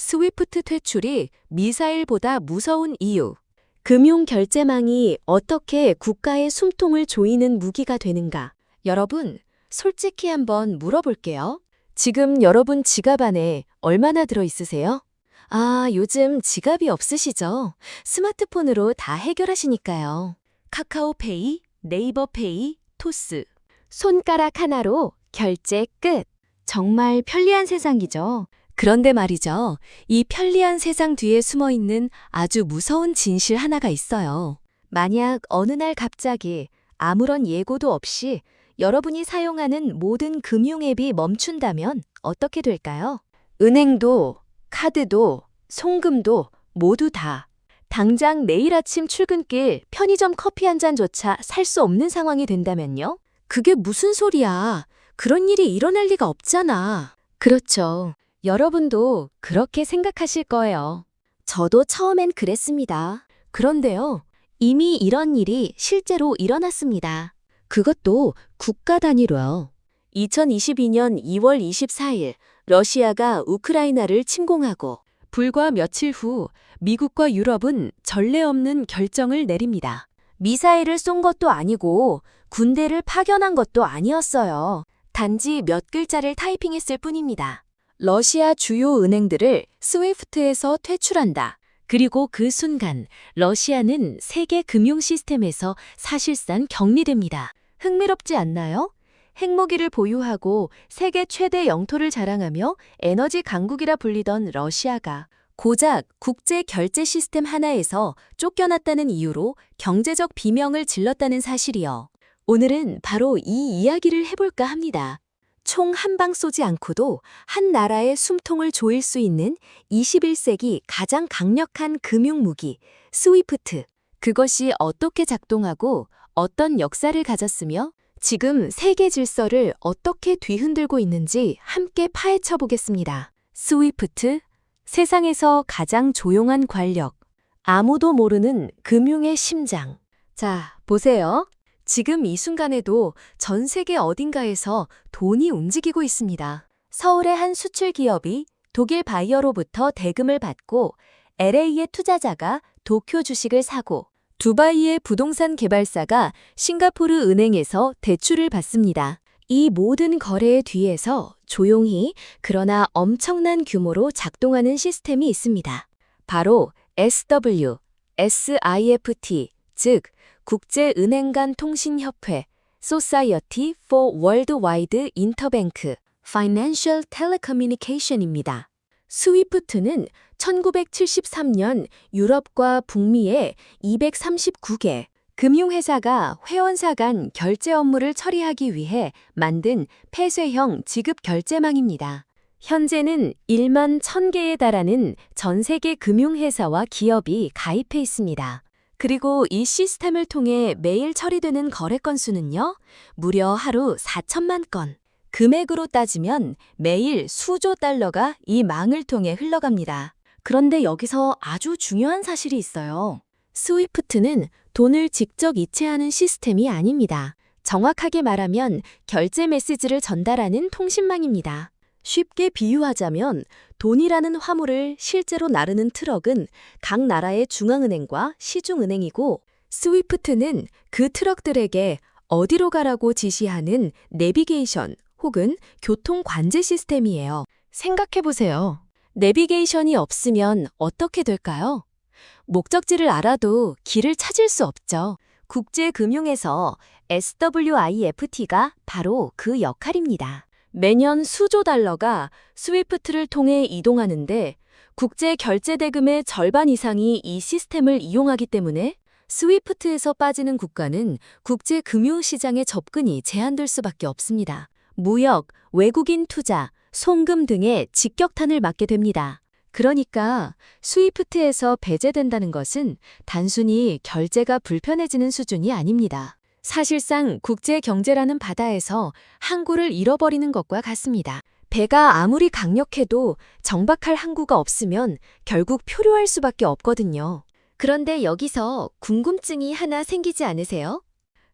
스위프트 퇴출이 미사일보다 무서운 이유. 금융 결제망이 어떻게 국가의 숨통을 조이는 무기가 되는가? 여러분, 솔직히 한번 물어볼게요. 지금 여러분 지갑 안에 얼마나 들어 있으세요? 아, 요즘 지갑이 없으시죠? 스마트폰으로 다 해결하시니까요. 카카오페이, 네이버페이, 토스. 손가락 하나로 결제 끝. 정말 편리한 세상이죠. 그런데 말이죠. 이 편리한 세상 뒤에 숨어 있는 아주 무서운 진실 하나가 있어요. 만약 어느 날 갑자기 아무런 예고도 없이 여러분이 사용하는 모든 금융 앱이 멈춘다면 어떻게 될까요? 은행도, 카드도, 송금도 모두 다. 당장 내일 아침 출근길 편의점 커피 한 잔조차 살 수 없는 상황이 된다면요? 그게 무슨 소리야? 그런 일이 일어날 리가 없잖아. 그렇죠. 여러분도 그렇게 생각하실 거예요. 저도 처음엔 그랬습니다. 그런데요, 이미 이런 일이 실제로 일어났습니다. 그것도 국가 단위로요. 2022년 2월 24일, 러시아가 우크라이나를 침공하고 불과 며칠 후 미국과 유럽은 전례 없는 결정을 내립니다. 미사일을 쏜 것도 아니고 군대를 파견한 것도 아니었어요. 단지 몇 글자를 타이핑했을 뿐입니다. 러시아 주요 은행들을 스위프트에서 퇴출한다. 그리고 그 순간 러시아는 세계 금융 시스템에서 사실상 격리됩니다. 흥미롭지 않나요? 핵무기를 보유하고 세계 최대 영토를 자랑하며 에너지 강국이라 불리던 러시아가 고작 국제 결제 시스템 하나에서 쫓겨났다는 이유로 경제적 비명을 질렀다는 사실이요. 오늘은 바로 이 이야기를 해볼까 합니다. 총 한 방 쏘지 않고도 한 나라의 숨통을 조일 수 있는 21세기 가장 강력한 금융 무기, 스위프트. 그것이 어떻게 작동하고 어떤 역사를 가졌으며 지금 세계 질서를 어떻게 뒤흔들고 있는지 함께 파헤쳐 보겠습니다. 스위프트, 세상에서 가장 조용한 권력, 아무도 모르는 금융의 심장. 자, 보세요. 지금 이 순간에도 전 세계 어딘가에서 돈이 움직이고 있습니다. 서울의 한 수출 기업이 독일 바이어로부터 대금을 받고 LA의 투자자가 도쿄 주식을 사고 두바이의 부동산 개발사가 싱가포르 은행에서 대출을 받습니다. 이 모든 거래의 뒤에서 조용히 그러나 엄청난 규모로 작동하는 시스템이 있습니다. 바로 SW, SIFT, 즉 국제은행 간 통신협회, Society for Worldwide Interbank Financial Telecommunication입니다. 스위프트는 1973년 유럽과 북미의 239개 금융회사가 회원사 간 결제 업무를 처리하기 위해 만든 폐쇄형 지급 결제망입니다. 현재는 1만 1000개에 달하는 전 세계 금융회사와 기업이 가입해 있습니다. 그리고 이 시스템을 통해 매일 처리되는 거래 건수는요, 무려 하루 4천만 건. 금액으로 따지면 매일 수조 달러가 이 망을 통해 흘러갑니다. 그런데 여기서 아주 중요한 사실이 있어요. 스위프트는 돈을 직접 이체하는 시스템이 아닙니다. 정확하게 말하면 결제 메시지를 전달하는 통신망입니다. 쉽게 비유하자면 돈이라는 화물을 실제로 나르는 트럭은 각 나라의 중앙은행과 시중은행이고 스위프트는 그 트럭들에게 어디로 가라고 지시하는 내비게이션 혹은 교통 관제 시스템이에요. 생각해보세요. 내비게이션이 없으면 어떻게 될까요? 목적지를 알아도 길을 찾을 수 없죠. 국제금융에서 SWIFT가 바로 그 역할입니다. 매년 수조 달러가 스위프트를 통해 이동하는데 국제 결제 대금의 절반 이상이 이 시스템을 이용하기 때문에 스위프트에서 빠지는 국가는 국제 금융시장의 접근이 제한될 수밖에 없습니다. 무역, 외국인 투자, 송금 등의 직격탄을 맞게 됩니다. 그러니까 스위프트에서 배제된다는 것은 단순히 결제가 불편해지는 수준이 아닙니다. 사실상 국제 경제라는 바다에서 항구를 잃어버리는 것과 같습니다. 배가 아무리 강력해도 정박할 항구가 없으면 결국 표류할 수밖에 없거든요. 그런데 여기서 궁금증이 하나 생기지 않으세요?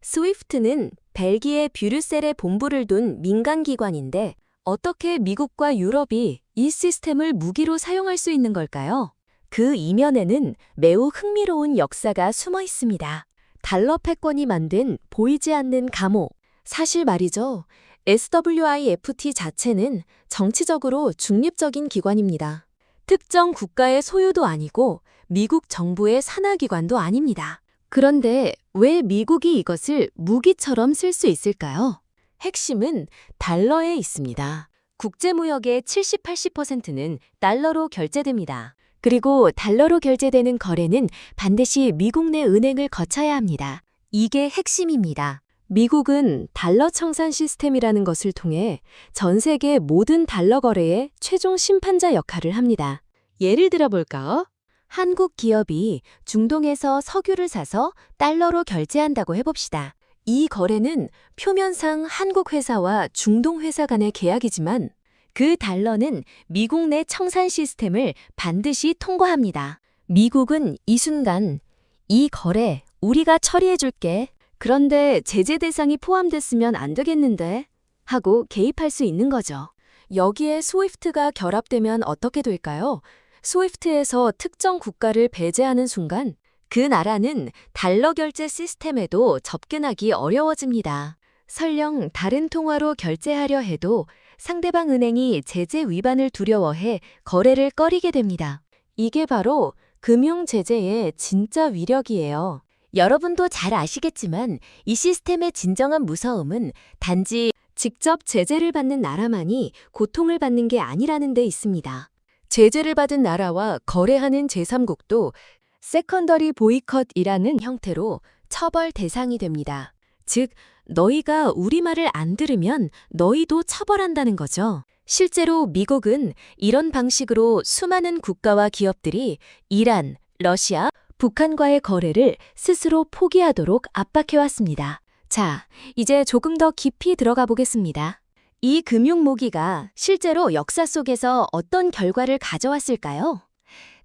스위프트는 벨기에 뷰르셀에 본부를 둔 민간기관인데 어떻게 미국과 유럽이 이 시스템을 무기로 사용할 수 있는 걸까요? 그 이면에는 매우 흥미로운 역사가 숨어 있습니다. 달러 패권이 만든 보이지 않는 감옥. 사실 말이죠. SWIFT 자체는 정치적으로 중립적인 기관입니다. 특정 국가의 소유도 아니고 미국 정부의 산하기관도 아닙니다. 그런데 왜 미국이 이것을 무기처럼 쓸 수 있을까요? 핵심은 달러에 있습니다. 국제무역의 70, 80%는 달러로 결제됩니다. 그리고 달러로 결제되는 거래는 반드시 미국 내 은행을 거쳐야 합니다. 이게 핵심입니다. 미국은 달러 청산 시스템이라는 것을 통해 전 세계 모든 달러 거래의 최종 심판자 역할을 합니다. 예를 들어 볼까요? 한국 기업이 중동에서 석유를 사서 달러로 결제한다고 해봅시다. 이 거래는 표면상 한국 회사와 중동 회사 간의 계약이지만 그 달러는 미국 내 청산 시스템을 반드시 통과합니다. 미국은 이 순간 이 거래 우리가 처리해 줄게. 그런데 제재 대상이 포함됐으면 안 되겠는데? 하고 개입할 수 있는 거죠. 여기에 스위프트가 결합되면 어떻게 될까요? 스위프트에서 특정 국가를 배제하는 순간 그 나라는 달러 결제 시스템에도 접근하기 어려워집니다. 설령 다른 통화로 결제하려 해도 상대방 은행이 제재 위반을 두려워해 거래를 꺼리게 됩니다. 이게 바로 금융 제재의 진짜 위력이에요. 여러분도 잘 아시겠지만 이 시스템의 진정한 무서움은 단지 직접 제재를 받는 나라만이 고통을 받는 게 아니라는 데 있습니다. 제재를 받은 나라와 거래하는 제3국도 세컨더리 보이콧이라는 형태로 처벌 대상이 됩니다. 즉, 너희가 우리 말을 안 들으면 너희도 처벌한다는 거죠. 실제로 미국은 이런 방식으로 수많은 국가와 기업들이 이란, 러시아, 북한과의 거래를 스스로 포기하도록 압박해왔습니다. 자, 이제 조금 더 깊이 들어가 보겠습니다. 이 금융무기가 실제로 역사 속에서 어떤 결과를 가져왔을까요?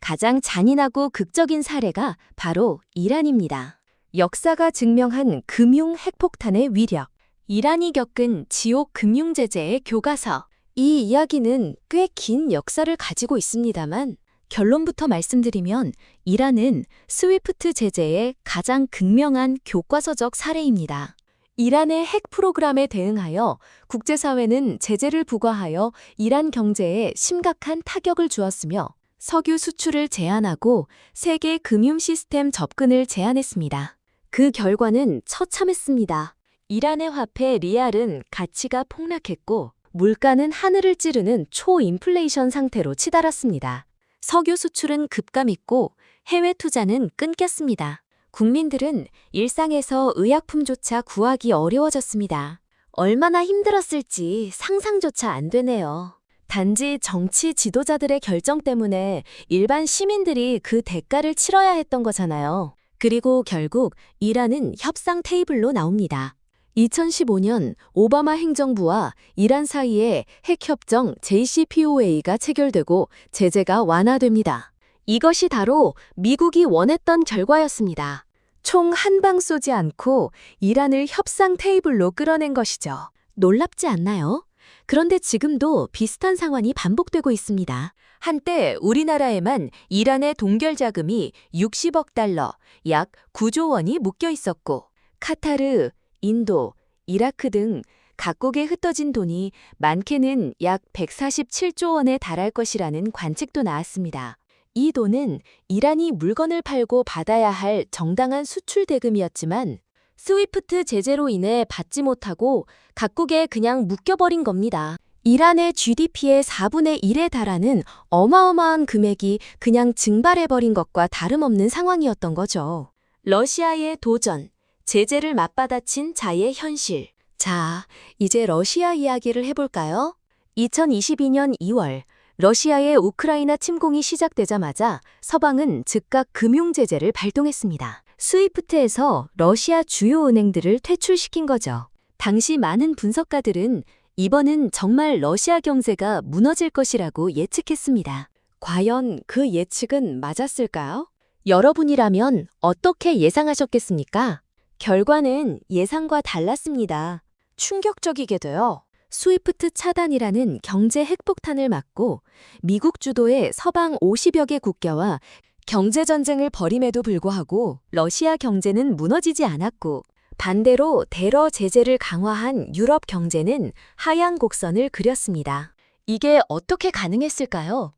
가장 잔인하고 극적인 사례가 바로 이란입니다. 역사가 증명한 금융 핵폭탄의 위력, 이란이 겪은 지옥 금융 제재의 교과서. 이 이야기는 꽤 긴 역사를 가지고 있습니다만 결론부터 말씀드리면 이란은 스위프트 제재의 가장 극명한 교과서적 사례입니다. 이란의 핵 프로그램에 대응하여 국제사회는 제재를 부과하여 이란 경제에 심각한 타격을 주었으며 석유 수출을 제한하고 세계 금융 시스템 접근을 제한했습니다. 그 결과는 처참했습니다. 이란의 화폐 리알은 가치가 폭락했고 물가는 하늘을 찌르는 초인플레이션 상태로 치달았습니다. 석유 수출은 급감했고 해외 투자는 끊겼습니다. 국민들은 일상에서 의약품조차 구하기 어려워졌습니다. 얼마나 힘들었을지 상상조차 안 되네요. 단지 정치 지도자들의 결정 때문에 일반 시민들이 그 대가를 치러야 했던 거잖아요. 그리고 결국 이란은 협상 테이블로 나옵니다. 2015년 오바마 행정부와 이란 사이에 핵협정 JCPOA가 체결되고 제재가 완화됩니다. 이것이 바로 미국이 원했던 결과였습니다. 총 한 방 쏘지 않고 이란을 협상 테이블로 끌어낸 것이죠. 놀랍지 않나요? 그런데 지금도 비슷한 상황이 반복되고 있습니다. 한때 우리나라에만 이란의 동결 자금이 60억 달러, 약 9조 원이 묶여 있었고 카타르, 인도, 이라크 등 각국에 흩어진 돈이 많게는 약 147조 원에 달할 것이라는 관측도 나왔습니다. 이 돈은 이란이 물건을 팔고 받아야 할 정당한 수출 대금이었지만 스위프트 제재로 인해 받지 못하고 각국에 그냥 묶여버린 겁니다. 이란의 GDP의 4분의 1에 달하는 어마어마한 금액이 그냥 증발해버린 것과 다름없는 상황이었던 거죠. 러시아의 도전, 제재를 맞받아친 자의 현실. 자, 이제 러시아 이야기를 해볼까요? 2022년 2월 러시아의 우크라이나 침공이 시작되자마자 서방은 즉각 금융 제재를 발동했습니다. 스위프트에서 러시아 주요 은행들을 퇴출시킨 거죠. 당시 많은 분석가들은 이번은 정말 러시아 경제가 무너질 것이라고 예측했습니다. 과연 그 예측은 맞았을까요? 여러분이라면 어떻게 예상하셨겠습니까? 결과는 예상과 달랐습니다. 충격적이게도요. 스위프트 차단이라는 경제 핵폭탄을 맞고 미국 주도의 서방 50여 개 국가와 경제전쟁을 벌임에도 불구하고 러시아 경제는 무너지지 않았고 반대로 대러 제재를 강화한 유럽 경제는 하향 곡선을 그렸습니다. 이게 어떻게 가능했을까요?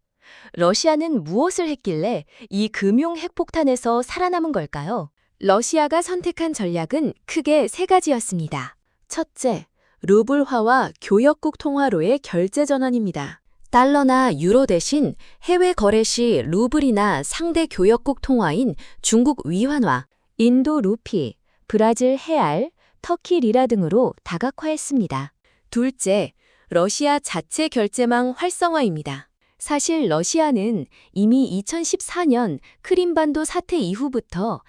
러시아는 무엇을 했길래 이 금융 핵폭탄에서 살아남은 걸까요? 러시아가 선택한 전략은 크게 세 가지였습니다. 첫째, 루블화와 교역국 통화로의 결제 전환입니다. 달러나 유로 대신 해외 거래 시 루블이나 상대 교역국 통화인 중국 위환화, 인도 루피, 브라질 헤알, 터키 리라 등으로 다각화했습니다. 둘째, 러시아 자체 결제망 활성화입니다. 사실 러시아는 이미 2014년 크림반도 사태 이후부터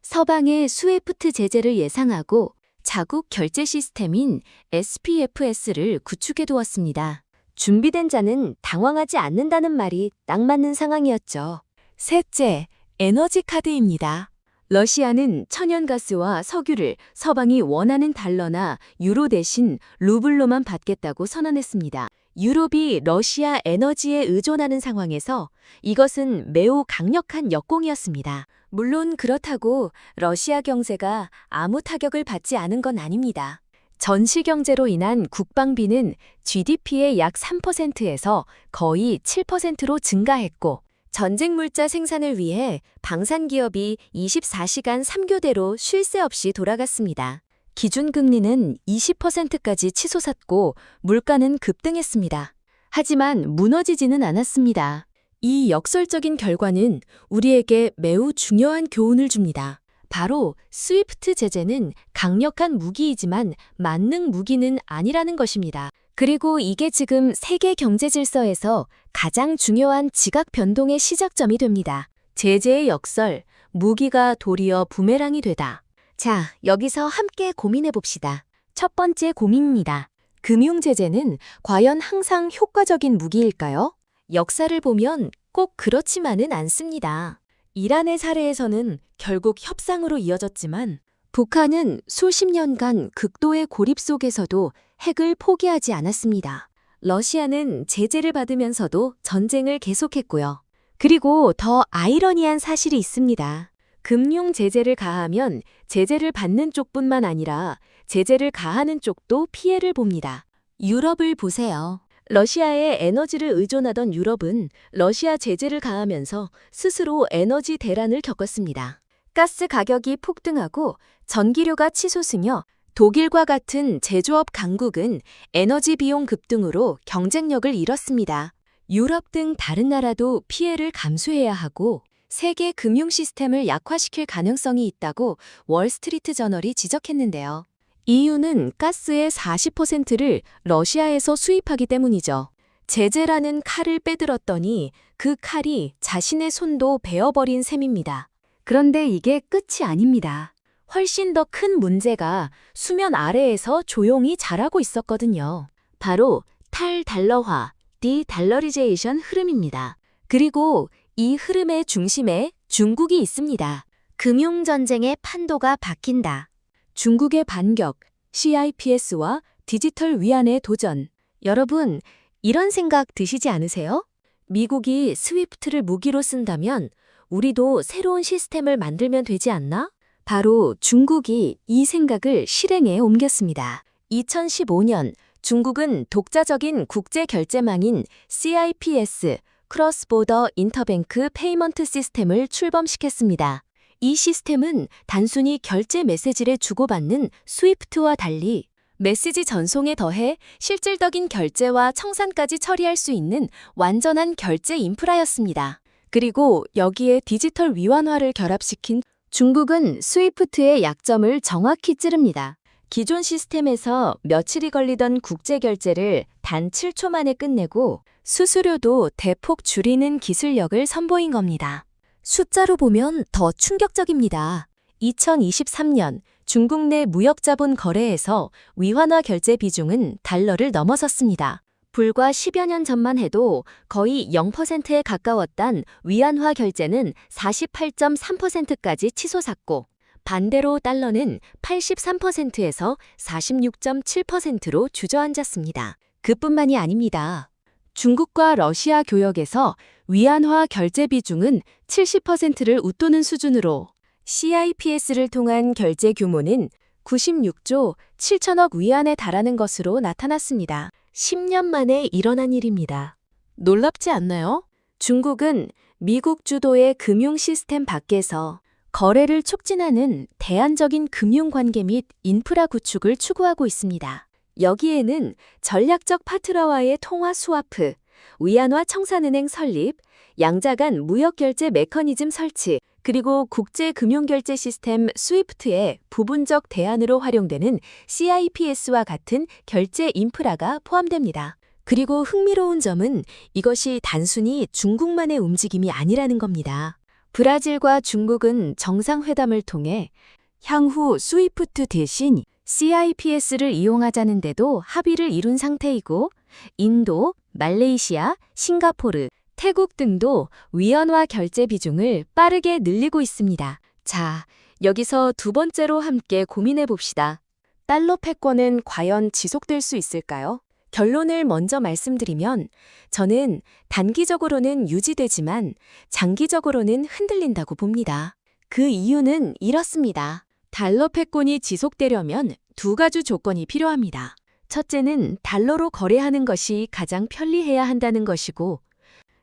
서방의 스위프트 제재를 예상하고 자국 결제 시스템인 SPFS를 구축해 두었습니다. 준비된 자는 당황하지 않는다는 말이 딱 맞는 상황이었죠. 셋째, 에너지 카드입니다. 러시아는 천연가스와 석유를 서방이 원하는 달러나 유로 대신 루블로만 받겠다고 선언했습니다. 유럽이 러시아 에너지에 의존하는 상황에서 이것은 매우 강력한 역공이었습니다. 물론 그렇다고 러시아 경제가 아무 타격을 받지 않은 건 아닙니다. 전시 경제로 인한 국방비는 GDP의 약 3%에서 거의 7%로 증가했고 전쟁 물자 생산을 위해 방산 기업이 24시간 3교대로 쉴 새 없이 돌아갔습니다. 기준금리는 20%까지 치솟았고 물가는 급등했습니다. 하지만 무너지지는 않았습니다. 이 역설적인 결과는 우리에게 매우 중요한 교훈을 줍니다. 바로 스위프트 제재는 강력한 무기이지만 만능 무기는 아니라는 것입니다. 그리고 이게 지금 세계 경제 질서에서 가장 중요한 지각 변동의 시작점이 됩니다. 제재의 역설, 무기가 도리어 부메랑이 되다. 자, 여기서 함께 고민해 봅시다. 첫 번째 고민입니다. 금융 제재는 과연 항상 효과적인 무기일까요? 역사를 보면 꼭 그렇지만은 않습니다. 이란의 사례에서는 결국 협상으로 이어졌지만 북한은 수십 년간 극도의 고립 속에서도 핵을 포기하지 않았습니다. 러시아는 제재를 받으면서도 전쟁을 계속했고요. 그리고 더 아이러니한 사실이 있습니다. 금융 제재를 가하면 제재를 받는 쪽뿐만 아니라 제재를 가하는 쪽도 피해를 봅니다. 유럽을 보세요. 러시아에 에너지를 의존하던 유럽은 러시아 제재를 가하면서 스스로 에너지 대란을 겪었습니다. 가스 가격이 폭등하고 전기료가 치솟으며 독일과 같은 제조업 강국은 에너지 비용 급등으로 경쟁력을 잃었습니다. 유럽 등 다른 나라도 피해를 감수해야 하고 세계 금융 시스템을 약화시킬 가능성이 있다고 월스트리트 저널이 지적했는데요. 이유는 가스의 40%를 러시아에서 수입하기 때문이죠. 제재라는 칼을 빼들었더니 그 칼이 자신의 손도 베어버린 셈입니다. 그런데 이게 끝이 아닙니다. 훨씬 더 큰 문제가 수면 아래에서 조용히 자라고 있었거든요. 바로 탈달러화, 디달러리제이션 흐름입니다. 그리고 이 흐름의 중심에 중국이 있습니다. 금융전쟁의 판도가 바뀐다. 중국의 반격, CIPS와 디지털 위안의 도전. 여러분, 이런 생각 드시지 않으세요? 미국이 스위프트를 무기로 쓴다면 우리도 새로운 시스템을 만들면 되지 않나? 바로 중국이 이 생각을 실행에 옮겼습니다. 2015년 중국은 독자적인 국제 결제망인 CIPS, 크로스보더 인터뱅크 페이먼트 시스템을 출범시켰습니다. 이 시스템은 단순히 결제 메시지를 주고받는 스위프트와 달리 메시지 전송에 더해 실질적인 결제와 청산까지 처리할 수 있는 완전한 결제 인프라였습니다. 그리고 여기에 디지털 위안화를 결합시킨 중국은 스위프트의 약점을 정확히 찌릅니다. 기존 시스템에서 며칠이 걸리던 국제 결제를 단 7초 만에 끝내고 수수료도 대폭 줄이는 기술력을 선보인 겁니다. 숫자로 보면 더 충격적입니다. 2023년 중국 내 무역자본 거래에서 위환화 결제 비중은 달러를 넘어섰습니다. 불과 10여 년 전만 해도 거의 0%에 가까웠던 위안화 결제는 48.3%까지 치솟았고 반대로 달러는 83%에서 46.7%로 주저앉았습니다. 그뿐만이 아닙니다. 중국과 러시아 교역에서 위안화 결제 비중은 70%를 웃도는 수준으로 CIPS를 통한 결제 규모는 96조 7천억 위안에 달하는 것으로 나타났습니다. 10년 만에 일어난 일입니다. 놀랍지 않나요? 중국은 미국 주도의 금융 시스템 밖에서 거래를 촉진하는 대안적인 금융 관계 및 인프라 구축을 추구하고 있습니다. 여기에는 전략적 파트너와의 통화 스와프, 위안화 청산은행 설립, 양자 간 무역 결제 메커니즘 설치, 그리고 국제 금융 결제 시스템 스위프트의 부분적 대안으로 활용되는 CIPS와 같은 결제 인프라가 포함됩니다. 그리고 흥미로운 점은 이것이 단순히 중국만의 움직임이 아니라는 겁니다. 브라질과 중국은 정상회담을 통해 향후 스위프트 대신 CIPS를 이용하자는 데도 합의를 이룬 상태이고, 인도, 말레이시아, 싱가포르, 태국 등도 위안화 결제 비중을 빠르게 늘리고 있습니다. 자, 여기서 두 번째로 함께 고민해 봅시다. 달러 패권은 과연 지속될 수 있을까요? 결론을 먼저 말씀드리면 저는 단기적으로는 유지되지만 장기적으로는 흔들린다고 봅니다. 그 이유는 이렇습니다. 달러 패권이 지속되려면 두 가지 조건이 필요합니다. 첫째는 달러로 거래하는 것이 가장 편리해야 한다는 것이고,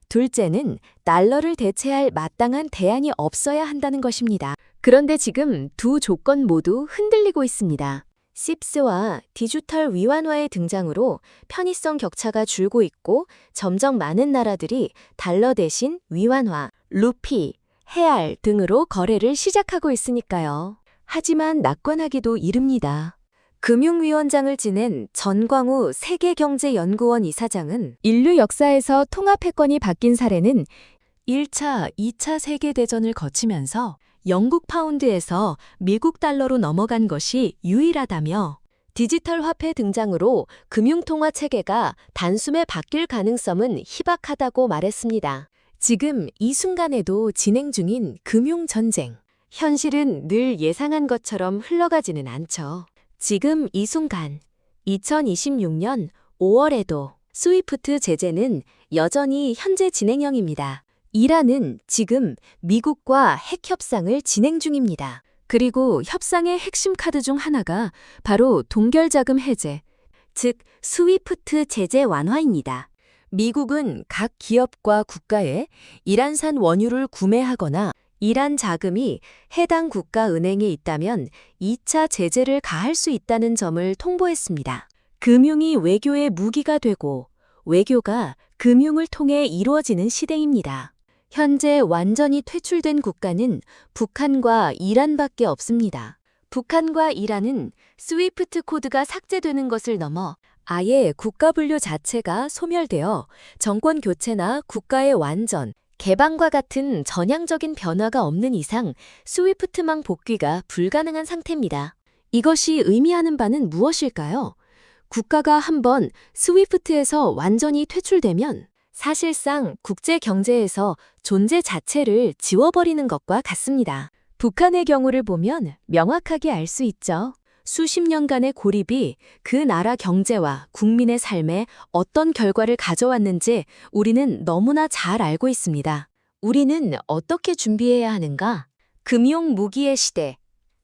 둘째는 달러를 대체할 마땅한 대안이 없어야 한다는 것입니다. 그런데 지금 두 조건 모두 흔들리고 있습니다. CIPS와 디지털 위안화의 등장으로 편의성 격차가 줄고 있고, 점점 많은 나라들이 달러 대신 위안화, 루피, 헤알 등으로 거래를 시작하고 있으니까요. 하지만 낙관하기도 이릅니다. 금융위원장을 지낸 전광우 세계경제연구원 이사장은 인류 역사에서 통화 패권이 바뀐 사례는 1차, 2차 세계대전을 거치면서 영국 파운드에서 미국 달러로 넘어간 것이 유일하다며, 디지털 화폐 등장으로 금융통화 체계가 단숨에 바뀔 가능성은 희박하다고 말했습니다. 지금 이 순간에도 진행 중인 금융전쟁. 현실은 늘 예상한 것처럼 흘러가지는 않죠. 지금 이 순간, 2026년 5월에도 스위프트 제재는 여전히 현재 진행형입니다. 이란은 지금 미국과 핵 협상을 진행 중입니다. 그리고 협상의 핵심 카드 중 하나가 바로 동결자금 해제, 즉 스위프트 제재 완화입니다. 미국은 각 기업과 국가에 이란산 원유를 구매하거나 이란 자금이 해당 국가 은행에 있다면 2차 제재를 가할 수 있다는 점을 통보했습니다. 금융이 외교의 무기가 되고 외교가 금융을 통해 이루어지는 시대입니다. 현재 완전히 퇴출된 국가는 북한과 이란밖에 없습니다. 북한과 이란은 스위프트 코드가 삭제되는 것을 넘어 아예 국가 분류 자체가 소멸되어 정권 교체나 국가의 완전, 개방과 같은 전향적인 변화가 없는 이상 스위프트망 복귀가 불가능한 상태입니다. 이것이 의미하는 바는 무엇일까요? 국가가 한번 스위프트에서 완전히 퇴출되면 사실상 국제 경제에서 존재 자체를 지워버리는 것과 같습니다. 북한의 경우를 보면 명확하게 알 수 있죠. 수십 년간의 고립이 그 나라 경제와 국민의 삶에 어떤 결과를 가져왔는지 우리는 너무나 잘 알고 있습니다. 우리는 어떻게 준비해야 하는가? 금융 무기의 시대.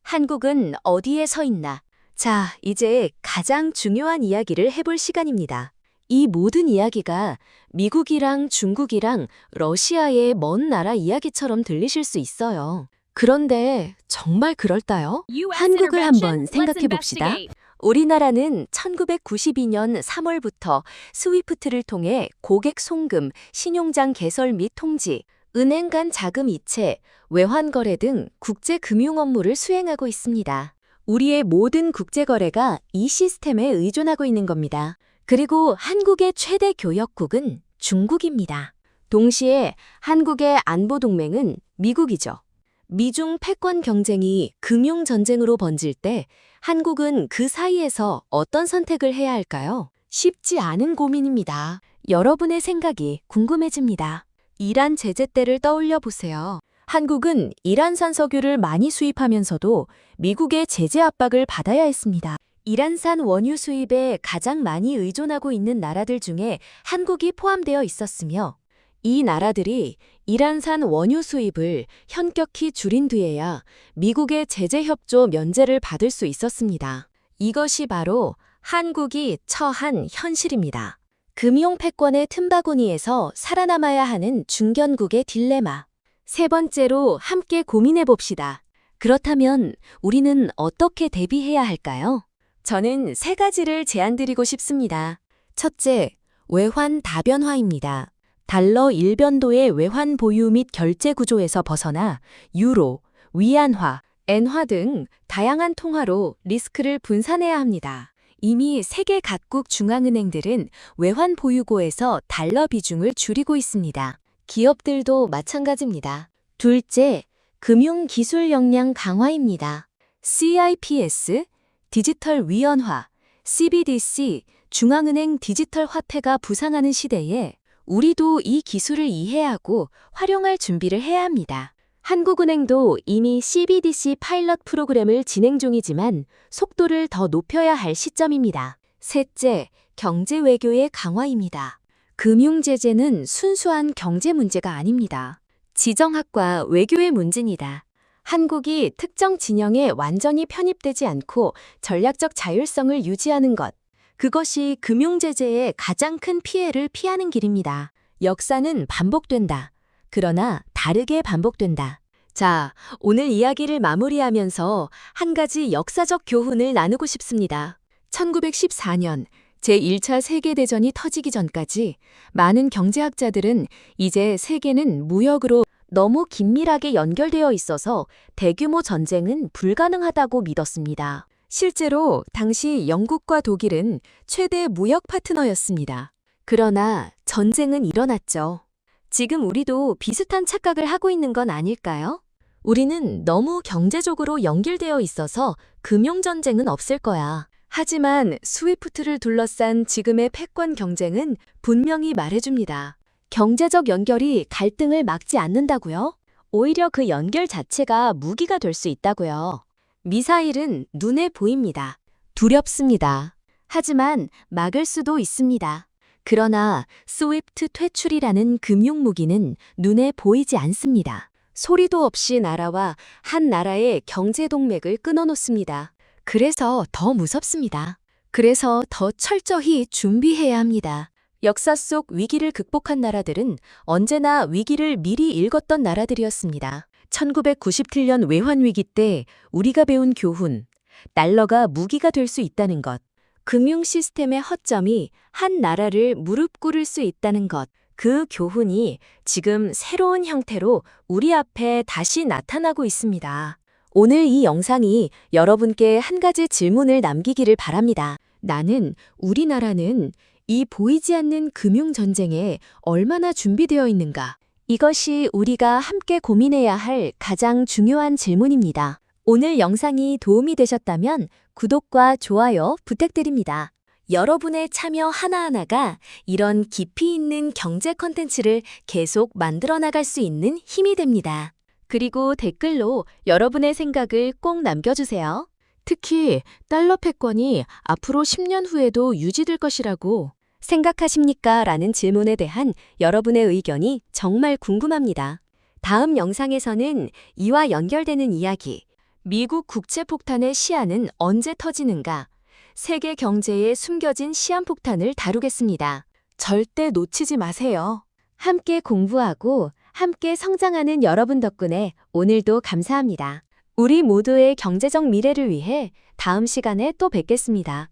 한국은 어디에 서 있나? 자, 이제 가장 중요한 이야기를 해볼 시간입니다. 이 모든 이야기가 미국이랑 중국이랑 러시아의 먼 나라 이야기처럼 들리실 수 있어요. 그런데 정말 그럴까요? 한국을 한번 생각해 봅시다. 우리나라는 1992년 3월부터 스위프트를 통해 고객 송금, 신용장 개설 및 통지, 은행 간 자금 이체, 외환 거래 등 국제 금융 업무를 수행하고 있습니다. 우리의 모든 국제 거래가 이 시스템에 의존하고 있는 겁니다. 그리고 한국의 최대 교역국은 중국입니다. 동시에 한국의 안보 동맹은 미국이죠. 미중 패권 경쟁이 금융 전쟁으로 번질 때 한국은 그 사이에서 어떤 선택을 해야 할까요? 쉽지 않은 고민입니다. 여러분의 생각이 궁금해집니다. 이란 제재 때를 떠올려 보세요. 한국은 이란산 석유를 많이 수입하면서도 미국의 제재 압박을 받아야 했습니다. 이란산 원유 수입에 가장 많이 의존하고 있는 나라들 중에 한국이 포함되어 있었으며 이 나라들이 이란산 원유 수입을 현격히 줄인 뒤에야 미국의 제재 협조 면제를 받을 수 있었습니다. 이것이 바로 한국이 처한 현실입니다. 금융 패권의 틈바구니에서 살아남아야 하는 중견국의 딜레마. 세 번째로 함께 고민해 봅시다. 그렇다면 우리는 어떻게 대비해야 할까요? 저는 세 가지를 제안드리고 싶습니다. 첫째, 외환 다변화입니다. 달러 일변도의 외환 보유 및 결제 구조에서 벗어나 유로, 위안화, 엔화 등 다양한 통화로 리스크를 분산해야 합니다. 이미 세계 각국 중앙은행들은 외환 보유고에서 달러 비중을 줄이고 있습니다. 기업들도 마찬가지입니다. 둘째, 금융 기술 역량 강화입니다. CIPS, 디지털 위원화, CBDC, 중앙은행 디지털 화폐가 부상하는 시대에 우리도 이 기술을 이해하고 활용할 준비를 해야 합니다. 한국은행도 이미 CBDC 파일럿 프로그램을 진행 중이지만 속도를 더 높여야 할 시점입니다. 셋째, 경제 외교의 강화입니다. 금융 제재는 순수한 경제 문제가 아닙니다. 지정학과 외교의 문제입니다. 한국이 특정 진영에 완전히 편입되지 않고 전략적 자율성을 유지하는 것, 그것이 금융 제재의 가장 큰 피해를 피하는 길입니다. 역사는 반복된다. 그러나 다르게 반복된다. 자, 오늘 이야기를 마무리하면서 한 가지 역사적 교훈을 나누고 싶습니다. 1914년 제1차 세계대전이 터지기 전까지 많은 경제학자들은 이제 세계는 무역으로 너무 긴밀하게 연결되어 있어서 대규모 전쟁은 불가능하다고 믿었습니다. 실제로 당시 영국과 독일은 최대 무역 파트너였습니다. 그러나 전쟁은 일어났죠. 지금 우리도 비슷한 착각을 하고 있는 건 아닐까요? 우리는 너무 경제적으로 연결되어 있어서 금융전쟁은 없을 거야. 하지만 스위프트를 둘러싼 지금의 패권 경쟁은 분명히 말해줍니다. 경제적 연결이 갈등을 막지 않는다고요? 오히려 그 연결 자체가 무기가 될 수 있다고요. 미사일은 눈에 보입니다. 두렵습니다. 하지만 막을 수도 있습니다. 그러나 스위프트 퇴출이라는 금융무기는 눈에 보이지 않습니다. 소리도 없이 나라와 한 나라의 경제동맥을 끊어놓습니다. 그래서 더 무섭습니다. 그래서 더 철저히 준비해야 합니다. 역사 속 위기를 극복한 나라들은 언제나 위기를 미리 읽었던 나라들이었습니다. 1997년 외환위기 때 우리가 배운 교훈, 달러가 무기가 될 수 있다는 것, 금융 시스템의 허점이 한 나라를 무릎 꿇을 수 있다는 것, 그 교훈이 지금 새로운 형태로 우리 앞에 다시 나타나고 있습니다. 오늘 이 영상이 여러분께 한 가지 질문을 남기기를 바랍니다. 우리나라는 이 보이지 않는 금융전쟁에 얼마나 준비되어 있는가? 이것이 우리가 함께 고민해야 할 가장 중요한 질문입니다. 오늘 영상이 도움이 되셨다면 구독과 좋아요 부탁드립니다. 여러분의 참여 하나하나가 이런 깊이 있는 경제 콘텐츠를 계속 만들어 나갈 수 있는 힘이 됩니다. 그리고 댓글로 여러분의 생각을 꼭 남겨주세요. 특히 달러 패권이 앞으로 10년 후에도 유지될 것이라고 생각하십니까? 라는 질문에 대한 여러분의 의견이 정말 궁금합니다. 다음 영상에서는 이와 연결되는 이야기, 미국 국채 폭탄의 시한은 언제 터지는가? 세계 경제에 숨겨진 시한폭탄을 다루겠습니다. 절대 놓치지 마세요. 함께 공부하고 함께 성장하는 여러분 덕분에 오늘도 감사합니다. 우리 모두의 경제적 미래를 위해 다음 시간에 또 뵙겠습니다.